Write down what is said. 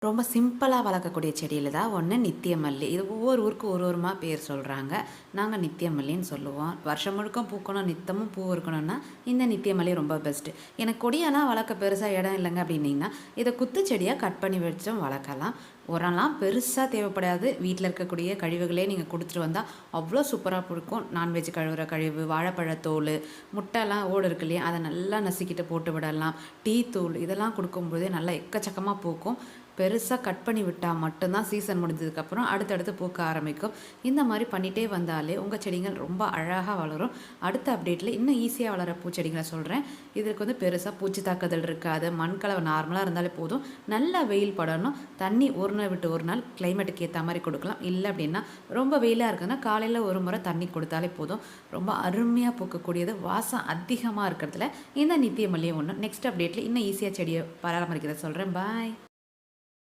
ரொம்ப சிம்பிளாக வளர்க்கக்கூடிய செடியில் தான் ஒன்று நித்தியமல்லி. இது ஒவ்வொரு ஊருக்கு ஒரு ஒருமா பேர் சொல்கிறாங்க. நாங்கள் நித்தியமல்லின்னு சொல்லுவோம். வருஷம் முழுக்க பூக்கணும், நித்தமும் பூ இருக்கணும்னா இந்த நித்தியமல்லி ரொம்ப பெஸ்ட்டு. எனக்கு கொடியெல்லாம் வளர்க்க பெருசாக இடம் இல்லைங்க அப்படின்னிங்கன்னா இதை குத்து செடியாக கட் பண்ணி வச்சும் வளர்க்கலாம். உரம்லாம் பெருசாக தேவைப்படாது. வீட்டில் இருக்கக்கூடிய கழிவுகளே நீங்கள் கொடுத்துட்டு வந்தால் அவ்வளோ சூப்பராக பிடிக்கும். நான்வெஜ் கழுவுற கழிவு, வாழைப்பழத்தோல், முட்டைலாம் ஓடு இருக்கு இல்லையா, அதை நல்லா நசுக்கிட்டு போட்டு விடலாம். டீ தூள் இதெல்லாம் கொடுக்கும்போதே நல்லா எக்கச்சக்கமாக பூக்கும். பெருசாக கட் பண்ணி விட்டால் மட்டும்தான் சீசன் முடிஞ்சதுக்கப்புறம் அடுத்தடுத்து பூக்க ஆரம்பிக்கும். இந்த மாதிரி பண்ணிகிட்டே வந்தாலே உங்கள் செடிகள் ரொம்ப அழகாக வளரும். அடுத்த அப்டேட்டில் இன்னும் ஈஸியாக வளர பூச்செடிகளை சொல்கிறேன். இதுக்கு பெருசாக பூச்சி தாக்குதல் இருக்காது. மண்கலவை நார்மலாக இருந்தாலே போதும். நல்லா வெயில் படணும். தண்ணி ஒரு நாள் விட்டு ஒரு நாள் கிளைமேட்டுக்கு ஏற்ற மாதிரி கொடுக்கலாம். இல்லை அப்படின்னா ரொம்ப வெயிலாக இருக்குதுன்னா காலையில் ஒரு முறை தண்ணி கொடுத்தாலே போதும். ரொம்ப அருமையாக பூக்கக்கூடியது, வாசம் அதிகமாக இருக்கிறதுல இந்த நித்திய மல்லிகை ஒன்று. நெக்ஸ்ட் அப்டேட்டில் இன்னும் ஈஸியாக செடியை பராமரிக்கிறத சொல்கிறேன். பாய்.